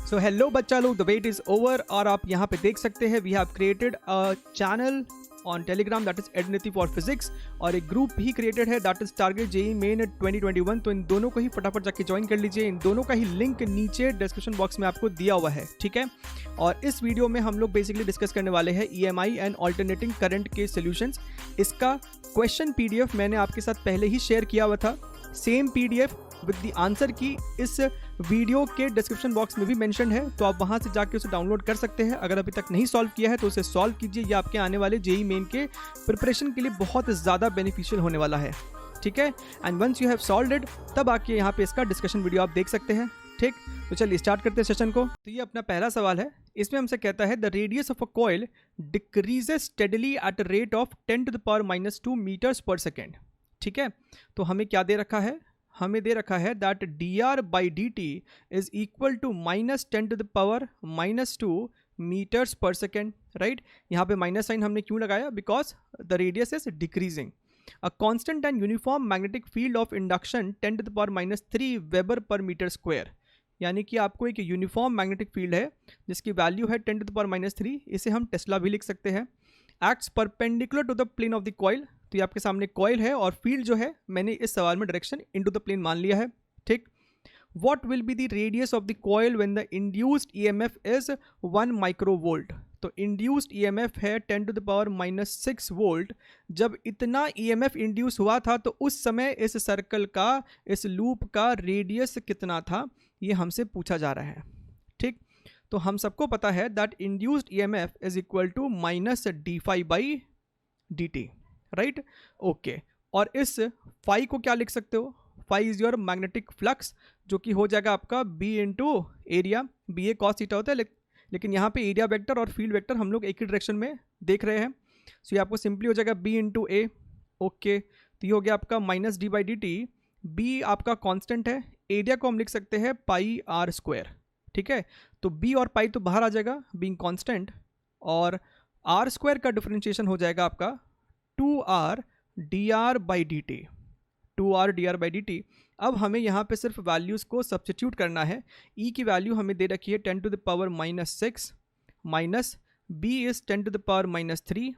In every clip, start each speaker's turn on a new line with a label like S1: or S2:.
S1: So hello बच्चा लोग, the wait is over. और आप यहाँ पे देख सकते हैं we have created a channel on Telegram that is Adnity for physics, और एक ग्रुप भी क्रिएटेड है that is target JEE Main 2021। तो इन दोनों को ही फटाफट जाके ज्वाइन कर लीजिए। इन दोनों का ही लिंक नीचे डिस्क्रिप्शन बॉक्स में आपको दिया हुआ है, ठीक है। और इस वीडियो में हम लोग बेसिकली डिस्कस करने वाले हैं ईएमआई एंड ऑल्टरनेटिंग करंट के सॉल्यूशंस। इसका क्वेश्चन पीडीएफ मैंने आपके साथ पहले ही शेयर किया हुआ था। Same PDF with the answer की इस वीडियो के डिस्क्रिप्शन बॉक्स में भी मेंशन है, तो आप वहां से जाके उसे डाउनलोड कर सकते हैं। अगर अभी तक नहीं सॉल्व किया है तो उसे सॉल्व कीजिए, ये आपके आने वाले जेई मेन के प्रिपरेशन के लिए बहुत ज़्यादा बेनिफिशियल होने वाला है, ठीक है। And once you have solved it, तब आके यहाँ पे इसका डिस्कशन वीडियो आप देख सकते हैं, ठीक। तो चलिए स्टार्ट करते हैं सेशन को। तो ये अपना पहला सवाल है। इसमें हमसे कहता है the radius of a coil decreases steadily at a rate of 10⁻⁻² metres per second, ठीक है। तो हमें क्या दे रखा है? हमें दे रखा है that dr/dt is equal to -10⁻⁻² metres per second, right. यहाँ पे माइनस साइन हमने क्यों लगाया? Because the radius is decreasing. A constant and uniform magnetic field of induction 10⁻³ weber per metre square, यानी कि आपको एक यूनिफॉर्म मैग्नेटिक फील्ड है जिसकी वैल्यू है 10⁻³। इसे हम टेस्ला भी लिख सकते हैं। Acts perpendicular to the plane of the coil, तो ये आपके सामने कॉइल है और फील्ड जो है मैंने इस सवाल में डायरेक्शन इनटू द प्लेन मान लिया है, ठीक। What will be the radius of the coil when the induced EMF is 1 microvolt. तो इंड्यूस्ड ईएमएफ है 10⁻⁻⁶ वोल्ट। जब इतना ईएमएफ इंड्यूस हुआ था तो उस समय इस सर्कल का, इस लूप का रेडियस कितना था, ये हमसे पूछा जा रहा है, ठीक। तो हम सबको पता है that induced EMF is equal to -dφ/dt, right, okay. और इस फाई को क्या लिख सकते हो? Phi is your magnetic flux, जो कि हो जाएगा आपका b into area. B A cos theta होता है, लेकिन यहाँ पे एरिया वेक्टर और फील्ड वेक्टर हम लोग एक ही डायरेक्शन में देख रहे हैं। सो ये आपको सिंपली हो जाएगा b इंटू ए, ओके। तो ये हो गया आपका -d/dt। b आपका कांस्टेंट है, एरिया को हम लिख सकते हैं πr², ठीक है। तो b और पाई तो बाहर आ जाएगा बीइंग कांस्टेंट, और r² का डिफरेंशिएशन हो जाएगा आपका 2r dr/dt, 2r dr/dt। अब हमें यहाँ पे सिर्फ वैल्यूज़ को सब्स्टिट्यूट करना है। e की वैल्यू हमें दे रखी है 10⁻⁻6 minus b is 10⁻⁻3,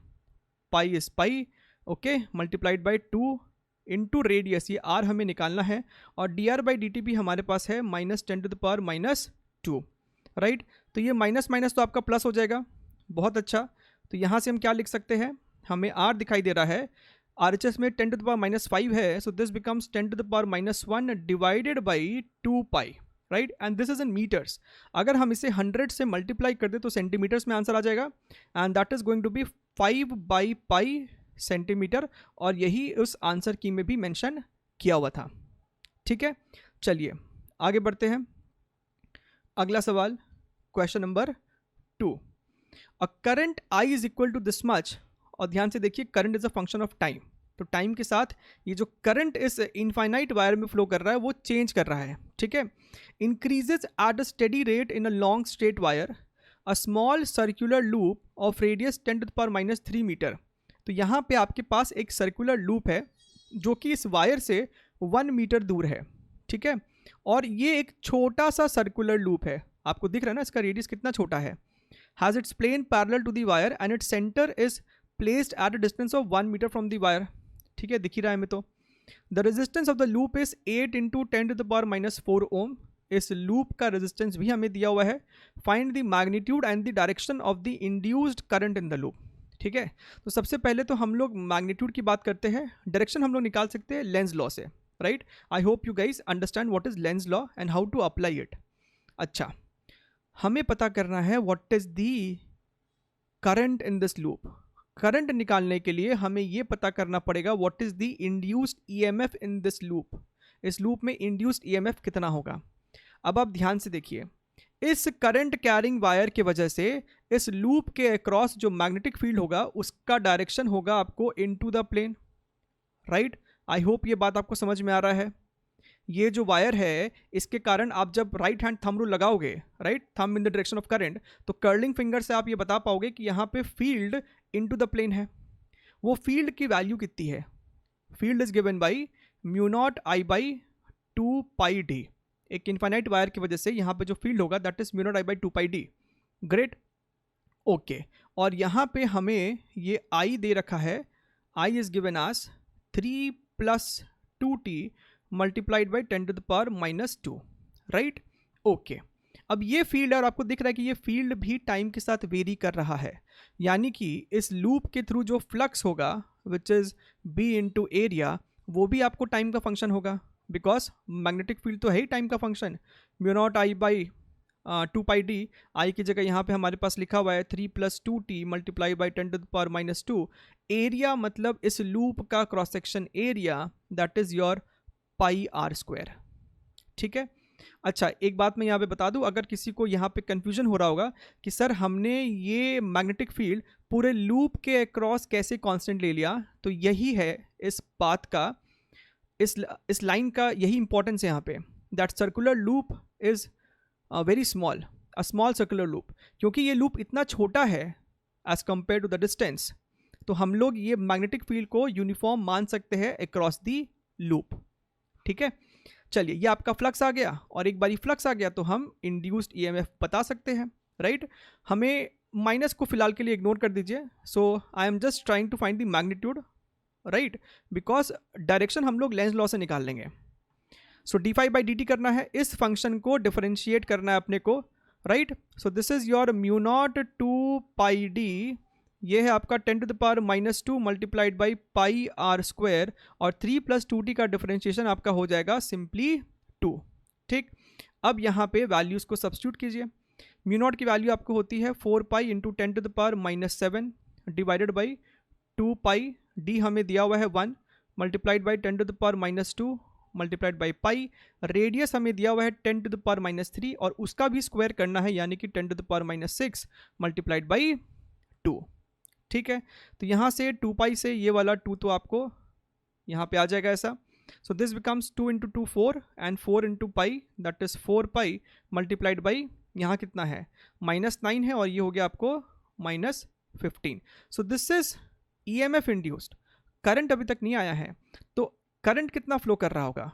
S1: pi is pi, okay, multiplied by 2 into radius, ये r हमें निकालना है, और dr/dt भी हमारे पास है -10⁻⁻2, राइट। तो ये माइनस माइनस तो आपका प्लस हो जाएगा, बहुत अच्छा। तो यहाँ से हम क्या लिख सकते हैं? हमें r दिखाई दे रहा है, RHS में 10⁻⁻5 है, so this becomes 10⁻⁻1 divided by 2 pi, right. And this is in metres. अगर हम इसे 100 से मल्टीप्लाई कर दे तो सेंटीमीटर्स में आंसर आ जाएगा, and that is going to be 5/π centimetre, और यही उस आंसर की में भी मेंशन किया हुआ था, ठीक है। चलिए आगे बढ़ते हैं। अगला सवाल, question number 2। A current I is equal to this much, और ध्यान से देखिए current is a function of time. तो टाइम के साथ ये जो करंट इस इनफाइनाइट वायर में फ्लो कर रहा है वो चेंज कर रहा है, ठीक है। Increases at a steady rate in a long straight wire, a small circular loop of radius 10⁻³ metre. तो यहाँ पे आपके पास एक सर्कुलर लूप है जो कि इस वायर से 1 मीटर दूर है, ठीक है। और ये एक छोटा सा सर्कुलर लूप है, आपको दिख रहा है ना इसका रेडियस कितना छोटा है। Has its plane parallel to the wire and its centre is placed at a distance of 1 metre from the wire, ठीक है, दिख ही रहा है हमें। तो the resistance of the loop is 8 into 10⁻⁻4 ohm. इस लूप का रेजिस्टेंस भी हमें दिया हुआ है। Find the magnitude and the direction of the induced current in the loop, ठीक है। तो सबसे पहले तो हम लोग मैग्नीट्यूड की बात करते हैं, डायरेक्शन हम लोग निकाल सकते हैं लेंज लॉ से, right. I hope you guys understand what is Lenz law and how to apply it. अच्छा, हमें पता करना है what is the current in this loop. Current निकालने के लिए हमें यह पता करना पड़ेगा what is the induced EMF in this loop. इस लूप में इंड्यूस्ड ईएमएफ कितना होगा? अब आप ध्यान से देखिए, इस करंट कैरिंग वायर की वजह से इस लूप के अक्रॉस जो मैग्नेटिक फील्ड होगा उसका डायरेक्शन होगा आपको into the plane, right. I hope ये बात आपको समझ में आ रहा है। ये जो वायर है इसके कारण आप जब राइट हैंड थंब रूल लगाओगे, right, thumb in the direction of current, तो कर्लिंग फिंगर से आप ये बता पाओगे कि यहाँ पे फील्ड इनटू द प्लेन है। वो फील्ड की वैल्यू कितनी है? Field is given by μ0 I/2 πd एक इन्फाइनाइट वायर की वजह से यहाँ पे जो फील्ड होगा that is mu naught I by 2πd। Great, okay. और यहाँ पे हमें ये आई दे रखा है, I is given as 3 + 2t multiplied by 10⁻⁻², right, okay. अब ये फील्ड है और आपको दिख रहा है कि ये फील्ड भी टाइम के साथ वेरी कर रहा है, यानी कि इस लूप के थ्रू जो फ्लक्स होगा which is b into area, वो भी आपको टाइम का फंक्शन होगा, बिकॉज मैग्नेटिक फील्ड तो है ही टाइम का function. Mu naught I by 2πd, आई की जगह यहाँ पे हमारे पास लिखा हुआ है 3 + 2t मल्टीप्लाई बाई 10⁻⁻²। एरिया मतलब इस लूप का cross section area that is your πr², ठीक है। अच्छा, एक बात मैं यहाँ पे बता दूँ, अगर किसी को यहाँ पे कन्फ्यूजन हो रहा होगा कि सर हमने ये मैग्नेटिक फील्ड पूरे लूप के अक्रॉस कैसे कांस्टेंट ले लिया, तो यही है इस पाथ का, इस लाइन का यही इंपॉर्टेंस है यहाँ पे, that circular loop is very small, a small circular loop. क्योंकि ये लूप इतना छोटा है as compare to the distance, तो हम लोग ये मैग्नेटिक फील्ड को यूनिफॉर्म मान सकते हैं अक्रॉस दी लूप, ठीक है। चलिए, ये आपका फ्लक्स आ गया, और एक बारी फ्लक्स आ गया तो हम इंड्यूस्ड ईएमएफ बता सकते हैं, राइट। हमें माइनस को फिलहाल के लिए इग्नोर कर दीजिए। So I am just trying to find the magnitude, right, because direction हम लोग लेंज लॉ से निकाल लेंगे। सो d∅dt करना है, इस फंक्शन को डिफरेंशिएट करना है अपने को, right. So this is your mu naught 2πd, ये है आपका 10⁻⁻² मल्टीप्लाइड बाई πr², और 3 + 2t का डिफरेंशिएशन आपका हो जाएगा सिंपली 2, ठीक। अब यहाँ पे वैल्यूज़ को सब्स्टिट्यूट कीजिए। म्यू नॉट की वैल्यू आपको होती है 4π × 10⁻⁻7 डिवाइडेड बाई 2π, d हमें दिया हुआ है 1 multiplied by 10⁻⁻² multiplied by pi, radius हमें दिया हुआ है 10⁻³ और उसका भी स्क्वायर करना है, यानी कि 10⁻6 मल्टीप्लाइड बाई 2, ठीक है। तो यहाँ से 2π से ये वाला 2 तो आपको यहाँ पे आ जाएगा ऐसा। So this becomes 2 × 2 4 and 4 × π, that is 4π multiplied by यहाँ कितना है -9 है, और ये हो गया आपको -15। सो this is EMF induced. Current अभी तक नहीं आया है, तो करंट कितना फ्लो कर रहा होगा,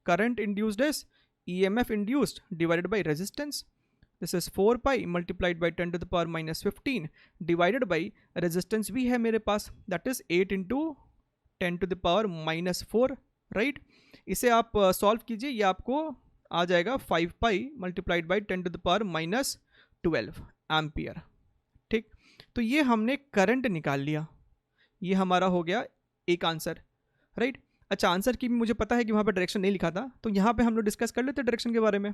S1: current induced is EMF induced divided by resistance, this is 4π multiplied by 10⁻15 divided by resistance भी है मेरे पास, दैट इज 8 × 10⁻⁻4, राइट। इसे आप सॉल्व कीजिए, ये आपको आ जाएगा 5π मल्टीप्लाइड बाई 10⁻12 एम्पियर, ठीक। तो ये हमने करंट निकाल लिया, ये हमारा हो गया एक आंसर, राइट। अच्छा, आंसर की भी मुझे पता है कि वहाँ पर डायरेक्शन नहीं लिखा था, तो यहाँ पे हम लोग डिस्कस कर लेते हैं डायरेक्शन के बारे में।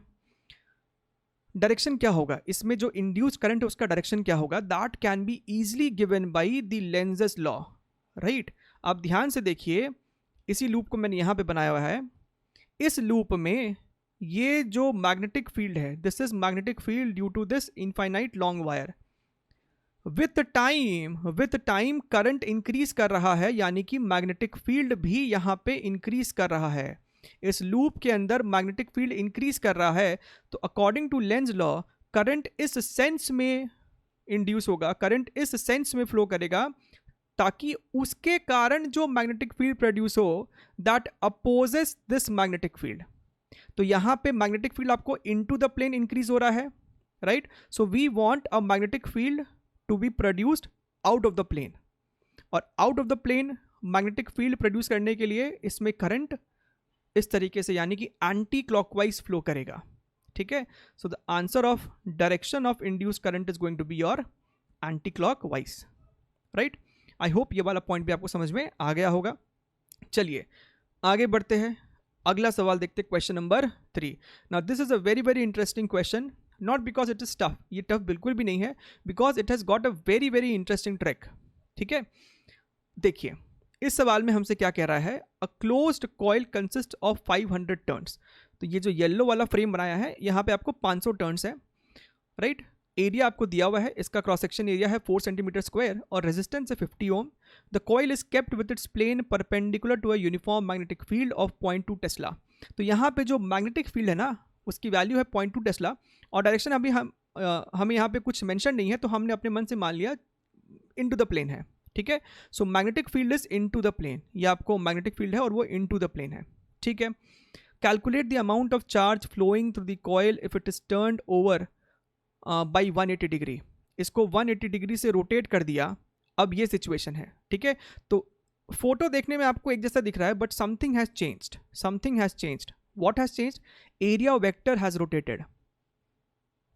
S1: डायरेक्शन क्या होगा, इसमें जो इंड्यूस्ड करंट है उसका डायरेक्शन क्या होगा, that can be easily given by the Lenz's law, right. आप ध्यान से देखिए, इसी लूप को मैंने यहाँ पे बनाया हुआ है। इस लूप में ये जो मैग्नेटिक फील्ड है, this is magnetic field due to this infinite long wire. With time current increase कर रहा है, यानी कि मैग्नेटिक फील्ड भी यहाँ पे इंक्रीज कर रहा है। इस लूप के अंदर मैग्नेटिक फील्ड इंक्रीज कर रहा है, तो according to Lenz law current इस सेंस में इंड्यूस होगा, करंट इस सेंस में फ्लो करेगा ताकि उसके कारण जो मैग्नेटिक फील्ड प्रोड्यूस हो that opposes this magnetic field. तो यहाँ पे मैग्नेटिक फील्ड आपको इनटू द प्लेन इंक्रीज हो रहा है, right. So we want a magnetic field to be produced out of the plane, और out of the plane magnetic field produce करने के लिए इसमें करंट इस तरीके से, यानी कि एंटी क्लॉकवाइज फ्लो करेगा, ठीक है। So the answer of direction of induced current is going to be your anti clockwise, right. I hope ये वाला पॉइंट भी आपको समझ में आ गया होगा। चलिए आगे बढ़ते हैं, अगला सवाल देखते हैं, question number 3। Now this is a very very interesting question, not because it is tough, ये टफ बिल्कुल भी नहीं है, because it has got a very very interesting trick, ठीक है। देखिए इस सवाल में हमसे क्या कह रहा है, a closed coil consist of 500 turns. तो ये जो येलो वाला फ्रेम बनाया है, यहाँ पे आपको 500 टर्न्स है, राइट। एरिया आपको दिया हुआ है, इसका क्रॉस सेक्शन एरिया है 4 सेंटीमीटर स्क्वायर और रेजिस्टेंस है 50 ohm. The coil is kept with its plane perpendicular to a uniform magnetic field of 0.2 tesla. तो यहाँ पे जो मैग्नेटिक फील्ड है ना, उसकी वैल्यू है 0.2 टेस्ला, और डायरेक्शन अभी हमें यहाँ पे कुछ मेंशन नहीं है, तो हमने अपने मन से मान लिया इनटू द प्लेन है, ठीक है। So magnetic field is into the plane, ये आपको मैग्नेटिक फील्ड है और वो इनटू द प्लेन है, ठीक है। Calculate the amount of charge flowing through the coil if it is turned over by 180 degree. इसको 180 डिग्री से रोटेट कर दिया, अब ये सिचुएशन है, ठीक है। तो फोटो देखने में आपको एक जैसा दिख रहा है, but something has changed, something has changed. What has changed? Area vector has rotated,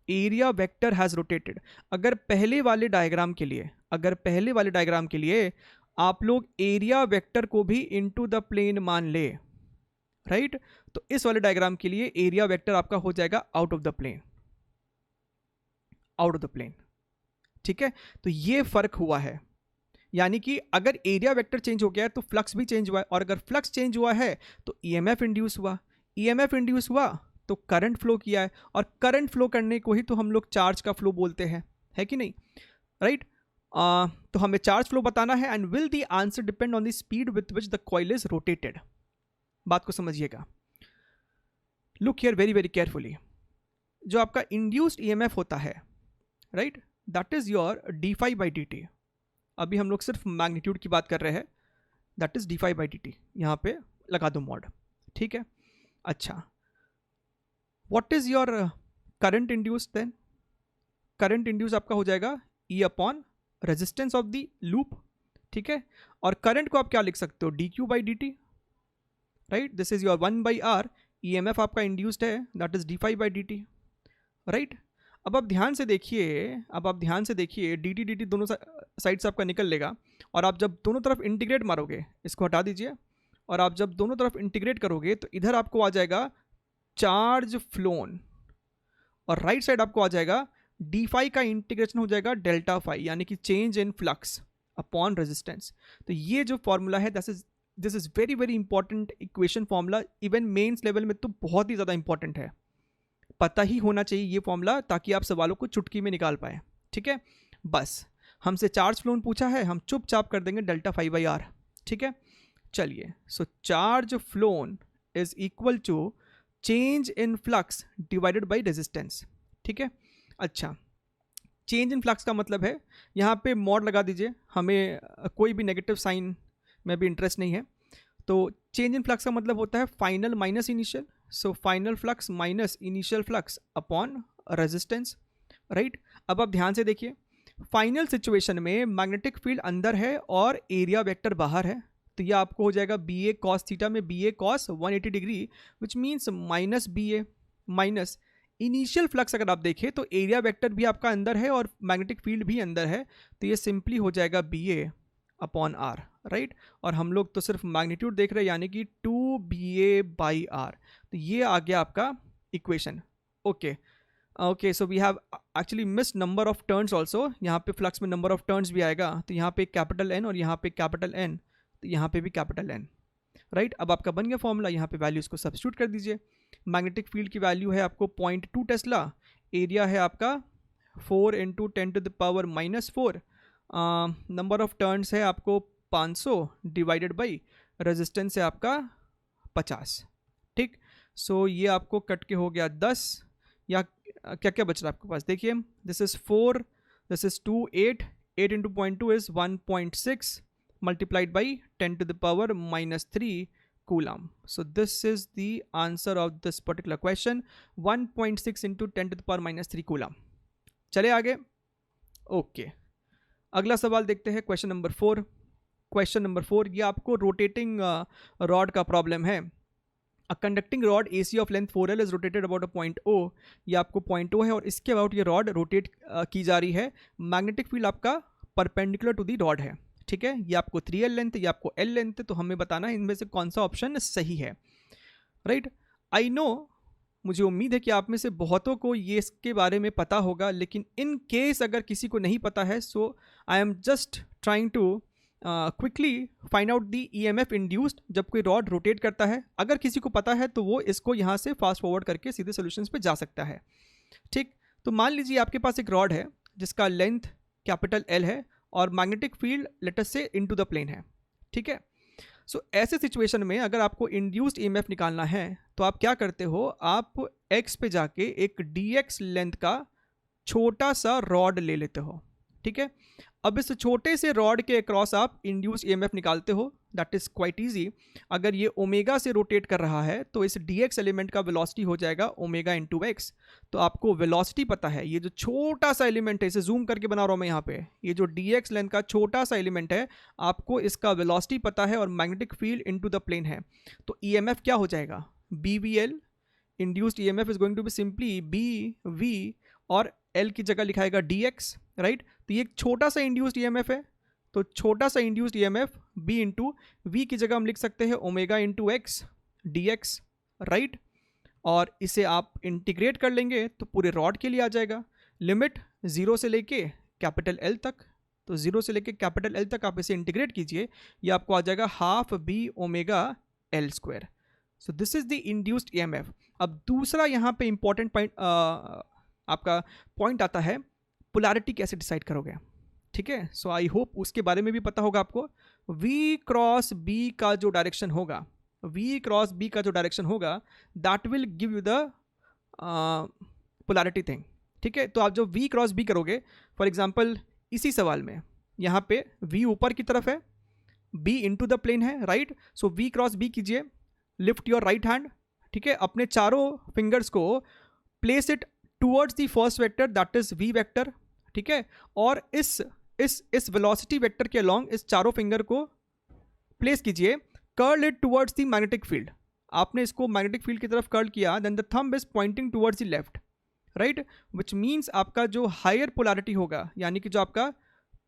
S1: area vector has rotated. अगर पहले वाले डायग्राम के लिए, अगर पहले वाले डायग्राम के लिए आप लोग एरिया वेक्टर को भी इनटू द प्लेन मान ले, राइट, तो इस वाले डायग्राम के लिए एरिया वेक्टर आपका हो जाएगा out of the plane, out of the plane, ठीक है। तो ये फर्क हुआ है, यानी कि अगर एरिया वेक्टर चेंज हो गया है तो फ्लक्स भी चेंज हुआ है, और अगर फ्लक्स चेंज हुआ है तो ईएमएफ इंड्यूस हुआ, ईएमएफ इंड्यूस हुआ तो करंट फ्लो किया है, और करंट फ्लो करने को ही तो हम लोग चार्ज का फ्लो बोलते हैं, है कि नहीं, राइट। तो हमें चार्ज फ्लो बताना है, and will the answer depend on the speed with which the coil is rotated. बात को समझिएगा, look here very very carefully. जो आपका इंड्यूस्ड ईएमएफ होता है, right, that is your d phi by d t. अभी हम लोग सिर्फ मैग्नीट्यूड की बात कर रहे हैं, that is d phi by d t, यहाँ पे लगा दो मॉड, ठीक है। अच्छा, what is your current induced then? Current induce आपका हो जाएगा E upon resistance of the loop, ठीक है। और करंट को आप क्या लिख सकते हो? D q by d t, right, this is your 1 by R. E M F आपका इंड्यूस्ड है, that is d phi by d t, right. अब आप ध्यान से देखिए, अब आप ध्यान से देखिए, डी टी दोनों साइड से आपका निकल लेगा, और आप जब दोनों तरफ इंटीग्रेट मारोगे, इसको हटा दीजिए, और आप जब दोनों तरफ इंटीग्रेट करोगे तो इधर आपको आ जाएगा चार्ज फ्लोन, और राइट साइड आपको आ जाएगा डी फाई का इंटीग्रेशन हो जाएगा डेल्टा फाई, यानी कि change in flux upon resistance. तो ये जो फॉर्मूला है, this is very very important equation formula, even mains level में तो बहुत ही ज़्यादा इंपॉर्टेंट है, पता ही होना चाहिए ये फॉर्मूला, ताकि आप सवालों को चुटकी में निकाल पाए, ठीक है। बस हमसे चार्ज फ्लोन पूछा है, हम चुपचाप कर देंगे डेल्टा फाई बाई आर, ठीक है। चलिए, so charge flown is equal to change in flux divided by resistance, ठीक है। अच्छा, चेंज इन फ्लक्स का मतलब है, यहाँ पे मॉड लगा दीजिए, हमें कोई भी नेगेटिव साइन में भी इंटरेस्ट नहीं है। तो चेंज इन फ्लक्स का मतलब होता है final minus initial, so final flux minus initial flux upon resistance, right. अब आप ध्यान से देखिए, फाइनल सिचुएशन में मैग्नेटिक फील्ड अंदर है और एरिया वेक्टर बाहर है, तो ये आपको हो जाएगा बी ए कॉस थीटा में B A cos 180 degree, which means minus B A minus initial flux. अगर आप देखें तो एरिया वेक्टर भी आपका अंदर है और मैग्नेटिक फील्ड भी अंदर है, तो ये सिंपली हो जाएगा B A upon R, right. और हम लोग तो सिर्फ मैग्नीट्यूड देख रहे हैं, यानी कि 2BA बाई आर। तो ये आ गया आपका equation, okay okay. So we have actually miss number of turns also, यहाँ पे फ्लक्स में नंबर ऑफ टर्न्स भी आएगा, तो यहाँ पे कैपिटल एन और यहाँ पे कैपिटल एन, तो यहाँ पे भी कैपिटल एन, राइट। अब आपका बन गया फॉर्मूला, यहाँ पे वैल्यूज़ को सब्स्टिट्यूट कर दीजिए। मैग्नेटिक फील्ड की वैल्यू है आपको 0.2 टेस्ला, एरिया है आपका 4 × 10⁻⁻⁴, नंबर ऑफ टर्न्स है आपको 500 डिवाइडेड बाई रेजिस्टेंस है आपका 50, ठीक। सो ये आपको कट के हो गया 10, या क्या क्या बच रहा है आपके पास, देखिए, this is 4, this is 2, 8 × 0.2 is 1.6 multiplied by 10⁻⁻³ coulomb. So this is the answer of this particular question, 1.6 × 10⁻³ coulomb. चले आगे, ओके। अगला सवाल देखते हैं, क्वेश्चन नंबर 4। क्वेश्चन नंबर 4 ये आपको रोटेटिंग रॉड का प्रॉब्लम है। A conducting rod AC of length 4L is rotated about a point O, ये आपको पॉइंट O है और इसके अबाउट ये रॉड रोटेट की जा रही है। मैग्नेटिक फील्ड आपका परपेंडिकुलर टू दी रॉड है, ठीक है। ये आपको 3L लेंथ, ये आपको L लेंथ है, तो हमें बताना है इनमें से कौन सा ऑप्शन सही है, राइट। आई नो, मुझे उम्मीद है कि आप में से बहुतों को ये इसके बारे में पता होगा, लेकिन इन केस अगर किसी को नहीं पता है, so I am just trying to quickly find out the EMF induced जब कोई रॉड रोटेट करता है। अगर किसी को पता है तो वो इसको यहाँ से फास्ट फॉरवर्ड करके सीधे सोल्यूशंस पे जा सकता है, ठीक। तो मान लीजिए आपके पास एक रॉड है जिसका लेंथ कैपिटल L है और मैग्नेटिक फील्ड लेट अस से इनटू द प्लेन है, ठीक है। सो ऐसे सिचुएशन में अगर आपको इंड्यूस्ड EMF निकालना है तो आप क्या करते हो, आप x पे जाके एक dx लेंथ का छोटा सा रॉड ले लेते हो, ठीक है। अब इस छोटे से रॉड के अक्रॉस आप इंड्यूस ईएमएफ निकालते हो, दैट इज क्वाइट इजी। अगर ये ओमेगा से रोटेट कर रहा है तो इस dx एलिमेंट का वेलोसिटी हो जाएगा ओमेगा इंटू एक्स। तो आपको वेलोसिटी पता है, ये जो छोटा सा एलिमेंट है, इसे जूम करके बना रहा हूँ मैं यहाँ पे, ये जो dx लेंथ का छोटा सा एलिमेंट है, आपको इसका वेलोसिटी पता है और magnetic field into the plane है। तो ईएमएफ क्या हो जाएगा, BVL induced EMF is going to be simply BV और L की जगह लिखाएगा dx, राइट। तो ये एक छोटा सा इंड्यूस्ड ईएमएफ है, तो छोटा सा induced EMF B into V की जगह हम लिख सकते हैं omega into x dx, right. और इसे आप इंटीग्रेट कर लेंगे तो पूरे रॉड के लिए आ जाएगा। लिमिट 0 से लेके कैपिटल L तक, तो 0 से लेके कैपिटल L तक आप इसे इंटीग्रेट कीजिए, ये आपको आ जाएगा half B omega L square. So this is the induced EMF. अब दूसरा यहाँ पे इंपॉर्टेंट पॉइंट आपका पॉइंट आता है, पोलैरिटी कैसे डिसाइड करोगे, ठीक है। सो आई होप उसके बारे में भी पता होगा आपको। V क्रॉस B का जो डायरेक्शन होगा, V क्रॉस B का जो डायरेक्शन होगा, that will give you the polarity thing, ठीक है। तो आप जो V क्रॉस B करोगे, फॉर एग्जांपल इसी सवाल में यहाँ पे V ऊपर की तरफ है, B इनटू द प्लेन है, राइट। सो V क्रॉस B कीजिए, लिफ्ट योर राइट हैंड, ठीक है। अपने चारों फिंगर्स को place it towards the first vector, that is V vector, ठीक है। और इस वेलोसिटी वेक्टर के अलोंग इस चारों फिंगर को प्लेस कीजिए, curl it towards the magnetic field. आपने इसको मैग्नेटिक फील्ड की तरफ कर्ल किया, then the thumb is pointing towards the left, right, which means आपका जो हायर पोलैरिटी होगा, यानी कि जो आपका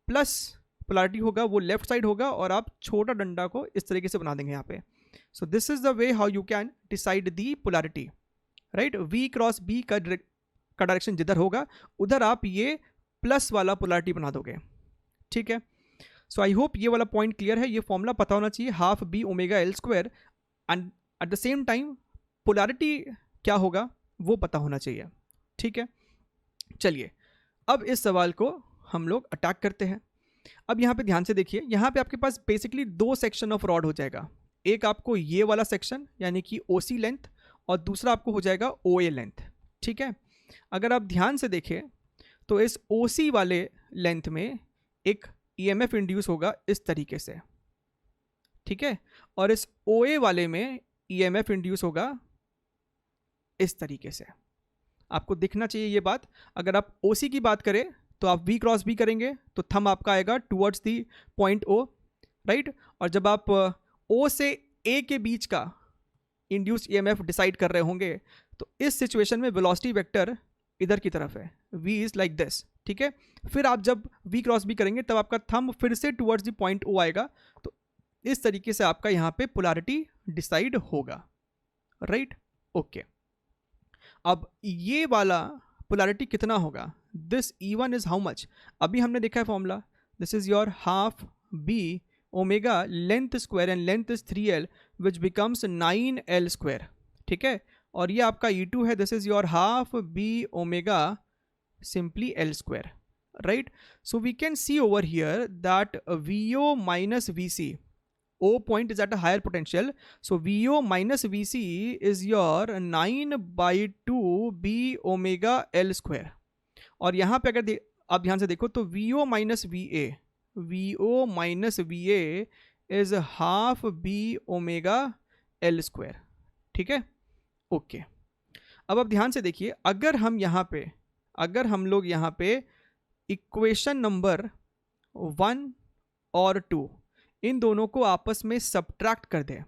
S1: प्लस पोलैरिटी होगा वो लेफ्ट साइड होगा, और आप छोटा डंडा को इस तरीके से बना देंगे यहाँ पे। सो this is the way how you can decide the polarity, right. V cross B का डायरेक्शन जिधर होगा उधर आप ये प्लस वाला पोलैरिटी बना दोगे, ठीक है। सो आई होप ये वाला पॉइंट क्लियर है, ये फॉर्मूला पता होना चाहिए, half B omega L square, and at the same time polarity क्या होगा वो पता होना चाहिए, ठीक है। चलिए अब इस सवाल को हम लोग अटैक करते हैं। अब यहाँ पे ध्यान से देखिए, यहाँ पे आपके पास बेसिकली दो सेक्शन ऑफ रॉड हो जाएगा, एक आपको ये वाला सेक्शन यानी कि OC लेंथ, और दूसरा आपको हो जाएगा OA लेंथ, ठीक है। अगर आप ध्यान से देखें तो इस OC वाले लेंथ में एक EMF इंड्यूस होगा इस तरीके से, ठीक है, और इस OA वाले में EMF इंड्यूस होगा इस तरीके से। आपको दिखना चाहिए ये बात। अगर आप OC की बात करें तो आप V क्रॉस B करेंगे तो थंब आपका आएगा towards the point O, right. और जब आप O से A के बीच का इंड्यूस EMF डिसाइड कर रहे होंगे तो इस सिचुएशन में वेलोसिटी वेक्टर इधर की तरफ है, V इज लाइक दिस, ठीक है। फिर आप जब V क्रॉस B करेंगे तब आपका थंब फिर से टुवर्ड्स द पॉइंट O आएगा, तो इस तरीके से आपका यहाँ पे पोलैरिटी डिसाइड होगा, राइट, ओके। अब ये वाला पोलैरिटी कितना होगा, this E1 is how much, अभी हमने देखा है formula, this is your half B omega length square, and length is 3L which becomes 9L square, ठीक है। और ये आपका E2 है, this is your half B omega simply L square, right. So we can see over here that VO minus VC, O point is at a higher potential, so VO minus VC is your 9/2 B omega L square। और यहाँ पे अगर आप ध्यान से देखो तो VO minus VA is half B omega L square, ठीक है, ओके। अब आप ध्यान से देखिए, अगर हम लोग यहाँ पे इक्वेशन नंबर 1 और 2 इन दोनों को आपस में सब्ट्रैक्ट कर दें